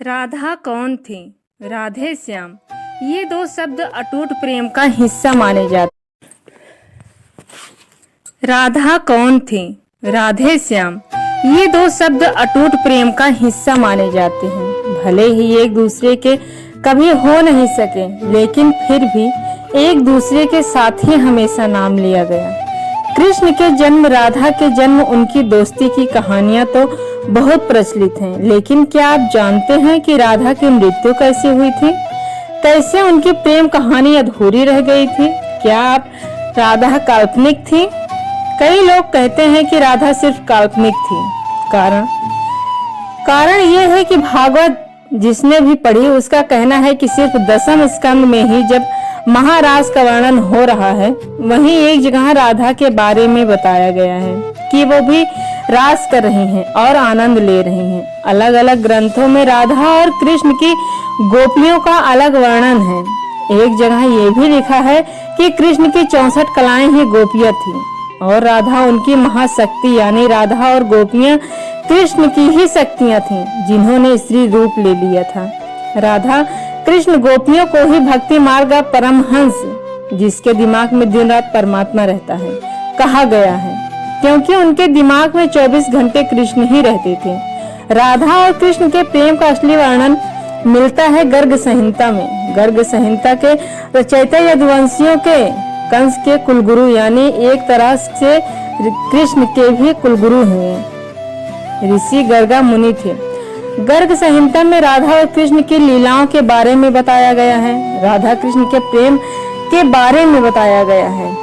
राधा कौन थी? राधे श्याम, ये दो शब्द अटूट प्रेम का हिस्सा माने जाते। राधा कौन थी? राधे श्याम, ये दो शब्द अटूट प्रेम का हिस्सा माने जाते हैं। भले ही एक दूसरे के कभी हो नहीं सके, लेकिन फिर भी एक दूसरे के साथ ही हमेशा नाम लिया गया। कृष्ण के जन्म, राधा के जन्म, उनकी दोस्ती की कहानियां तो बहुत प्रचलित हैं, लेकिन क्या आप जानते हैं कि राधा की मृत्यु कैसे हुई थी? कैसे उनकी प्रेम कहानी अधूरी रह गई थी? क्या आप राधा काल्पनिक थी? कई लोग कहते हैं कि राधा सिर्फ काल्पनिक थी। कारण यह है कि भागवत जिसने भी पढ़ी उसका कहना है कि सिर्फ दसम स्कंद में ही जब महारास का वर्णन हो रहा है, वहीं एक जगह राधा के बारे में बताया गया है कि वो भी रास कर रही हैं और आनंद ले रही हैं। अलग अलग ग्रंथों में राधा और कृष्ण की गोपियों का अलग वर्णन है। एक जगह ये भी लिखा है कि कृष्ण की 64 कलाएं ही गोपियां थी और राधा उनकी महाशक्ति, यानी राधा और गोपियां कृष्ण की ही शक्तियां थीं, जिन्होंने स्त्री रूप ले लिया था। राधा कृष्ण गोपियों को ही भक्ति मार्ग का परमहंस, जिसके दिमाग में दिन रात परमात्मा रहता है, कहा गया है, क्योंकि उनके दिमाग में 24 घंटे कृष्ण ही रहते थे। राधा और कृष्ण के प्रेम का असली वर्णन मिलता है गर्ग संहिता में। गर्ग संहिता के रचयिता यदुवंशियों के कंस के कुलगुरु, यानी एक तरह से कृष्ण के भी कुलगुरु हैं, ऋषि गर्गा मुनि थे। गर्ग संहिता में राधा और कृष्ण की लीलाओं के बारे में बताया गया है। राधा कृष्ण के प्रेम के बारे में बताया गया है।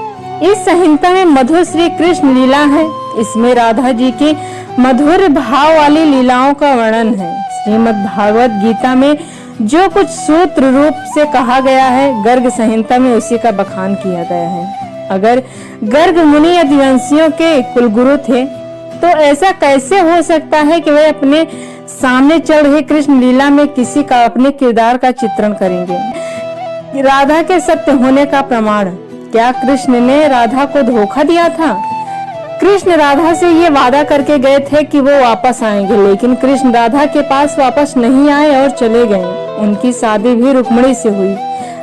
इस संहिता में मधुर श्री कृष्ण लीला है। इसमें राधा जी की मधुर भाव वाली लीलाओं का वर्णन है। श्रीमद् भागवत गीता में जो कुछ सूत्र रूप से कहा गया है, गर्ग संहिता में उसी का बखान किया गया है। अगर गर्ग मुनि यदुवंशियों के कुलगुरु थे, तो ऐसा कैसे हो सकता है कि वे अपने सामने चल रहे कृष्ण लीला में किसी का अपने किरदार का चित्रण करेंगे? राधा के सत्य होने का प्रमाण, क्या कृष्ण ने राधा को धोखा दिया था? कृष्ण राधा से ये वादा करके गए थे कि वो वापस आएंगे, लेकिन कृष्ण राधा के पास वापस नहीं आए और चले गए। उनकी शादी भी रुक्मिणी से हुई।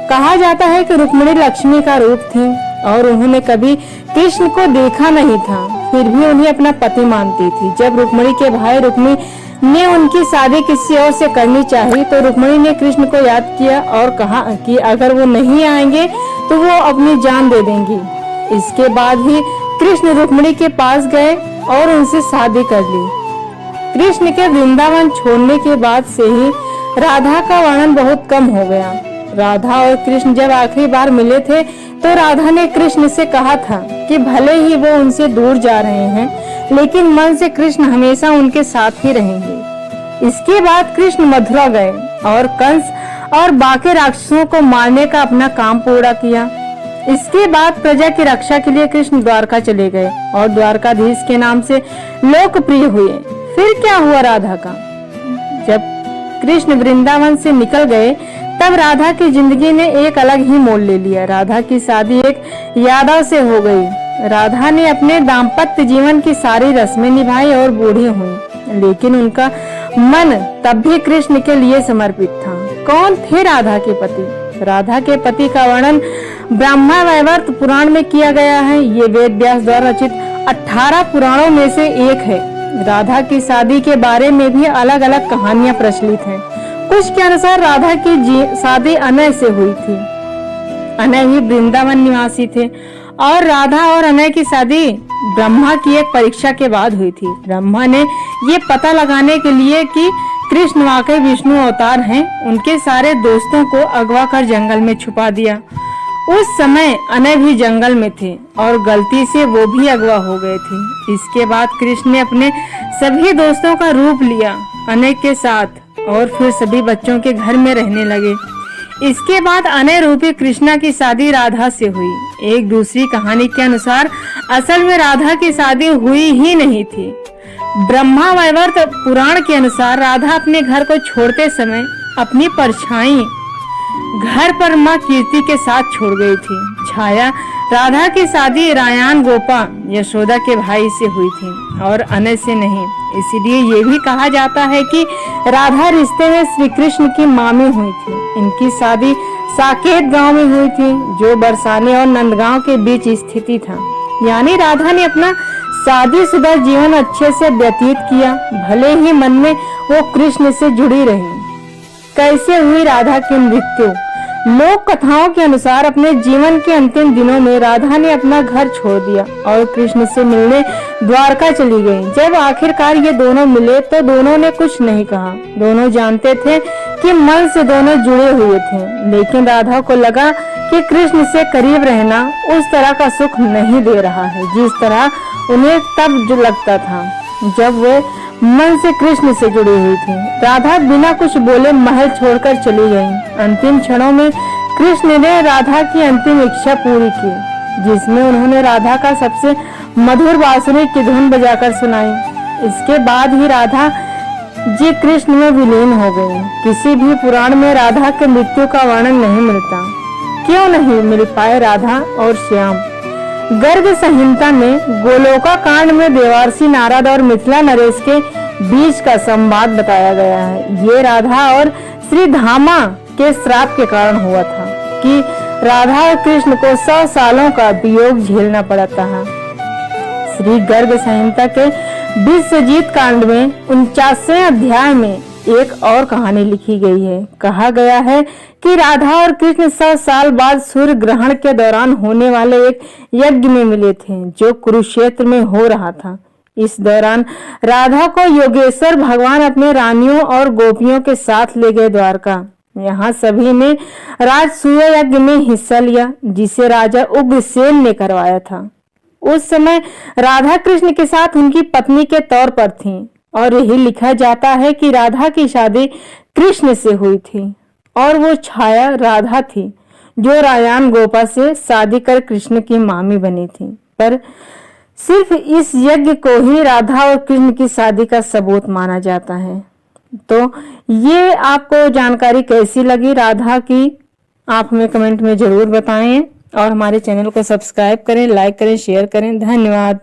कहा जाता है कि रुक्मिणी लक्ष्मी का रूप थी और उन्होंने कभी कृष्ण को देखा नहीं था, फिर भी उन्हें अपना पति मानती थी। जब रुक्मिणी के भाई रुक्मी ने उनकी शादी किसी और से करनी चाहिए, तो रुक्मिणी ने कृष्ण को याद किया और कहा कि अगर वो नहीं आएंगे तो वो अपनी जान दे देंगी। इसके बाद ही कृष्ण रुक्मिणी के पास गए और उनसे शादी कर ली। कृष्ण के वृंदावन छोड़ने के बाद से ही राधा का वर्णन बहुत कम हो गया। राधा और कृष्ण जब आखिरी बार मिले थे, तो राधा ने कृष्ण से कहा था कि भले ही वो उनसे दूर जा रहे हैं, लेकिन मन से कृष्ण हमेशा उनके साथ ही रहेंगे। इसके बाद कृष्ण मथुरा गए और कंस और बाकी राक्षसों को मारने का अपना काम पूरा किया। इसके बाद प्रजा की रक्षा के लिए कृष्ण द्वारका चले गए और द्वारकाधीश के नाम से लोकप्रिय हुए। फिर क्या हुआ राधा का? जब कृष्ण वृंदावन से निकल गए, तब राधा की जिंदगी ने एक अलग ही मोड़ ले लिया। राधा की शादी एक यादव से हो गई। राधा ने अपने दाम्पत्य जीवन की सारी रस्में निभाई और बूढ़ी हुई, लेकिन उनका मन तब भी कृष्ण के लिए समर्पित था। कौन थे राधा के पति? राधा के पति का वर्णन ब्रह्मा वैवर्त पुराण में किया गया है। ये वेद व्यास द्वारा रचित 18 पुराणों में से एक है। राधा की शादी के बारे में भी अलग अलग कहानियां प्रचलित हैं। कुछ के अनुसार राधा की शादी अनय से हुई थी। अनय ही वृंदावन निवासी थे और राधा और अनय की शादी ब्रह्मा की एक परीक्षा के बाद हुई थी। ब्रह्मा ने ये पता लगाने के लिए कि कृष्ण वाकई विष्णु अवतार हैं, उनके सारे दोस्तों को अगवा कर जंगल में छुपा दिया। उस समय अनय भी जंगल में थे और गलती से वो भी अगवा हो गए थे। इसके बाद कृष्ण ने अपने सभी दोस्तों का रूप लिया अनय के साथ और फिर सभी बच्चों के घर में रहने लगे। इसके बाद अनय रूपी कृष्णा की शादी राधा से हुई। एक दूसरी कहानी के अनुसार असल में राधा की शादी हुई ही नहीं थी। ब्रह्मा वैवर्त पुराण के अनुसार राधा अपने घर को छोड़ते समय अपनी परछाई घर पर माँ कीर्ति के साथ छोड़ गई थी। छाया राधा की शादी रायान गोपा यशोदा के भाई से हुई थी और अनय से नहीं। इसलिए ये भी कहा जाता है कि राधा रिश्ते में श्री कृष्ण की मामी हुई थी। इनकी शादी साकेत गांव में हुई थी, जो बरसाने और नंदगांव के बीच स्थिति था। यानी राधा ने अपना शादीशुदा जीवन अच्छे से व्यतीत किया, भले ही मन में वो कृष्ण से जुड़ी रही। कैसे हुई राधा की मृत्यु? लोक कथाओं के अनुसार अपने जीवन के अंतिम दिनों में राधा ने अपना घर छोड़ दिया और कृष्ण से मिलने द्वारका चली गई। जब आखिरकार ये दोनों मिले तो दोनों ने कुछ नहीं कहा। दोनों जानते थे कि मन से दोनों जुड़े हुए थे, लेकिन राधा को लगा कि कृष्ण से करीब रहना उस तरह का सुख नहीं दे रहा है जिस तरह उन्हें तब जो लगता था जब वे मन से कृष्ण से जुड़ी हुई थी। राधा बिना कुछ बोले महल छोड़कर चली गई। अंतिम क्षणों में कृष्ण ने राधा की अंतिम इच्छा पूरी की, जिसमें उन्होंने राधा का सबसे मधुर बांसुरी की धुन बजाकर सुनाई। इसके बाद ही राधा जी कृष्ण में विलीन हो गई। किसी भी पुराण में राधा के मृत्यु का वर्णन नहीं मिलता। क्यों नहीं मिल पाए राधा और श्याम? गर्ग संहिता में गोलोका कांड में देवर्षि नारद और मिथिला नरेश के बीच का संवाद बताया गया है। ये राधा और श्री धामा के श्राप के कारण हुआ था कि राधा और कृष्ण को 100 सालों का वियोग झेलना पड़ा था। श्री गर्ग संहिता के विश्वजीत कांड में 49वें अध्याय में एक और कहानी लिखी गई है। कहा गया है कि राधा और कृष्ण 100 साल बाद सूर्य ग्रहण के दौरान होने वाले एक यज्ञ में मिले थे जो कुरुक्षेत्र में हो रहा था। इस दौरान राधा को योगेश्वर भगवान अपने रानियों और गोपियों के साथ ले गए द्वारका। यहाँ सभी ने राजसूय यज्ञ में हिस्सा लिया जिसे राजा उग्रसेन ने करवाया था। उस समय राधा कृष्ण के साथ उनकी पत्नी के तौर पर थी और यही लिखा जाता है कि राधा की शादी कृष्ण से हुई थी और वो छाया राधा थी जो रायान गोपा से शादी कर कृष्ण की मामी बनी थी। पर सिर्फ इस यज्ञ को ही राधा और कृष्ण की शादी का सबूत माना जाता है। तो ये आपको जानकारी कैसी लगी राधा की, आप हमें कमेंट में जरूर बताएं और हमारे चैनल को सब्सक्राइब करें, लाइक करें, शेयर करें। धन्यवाद।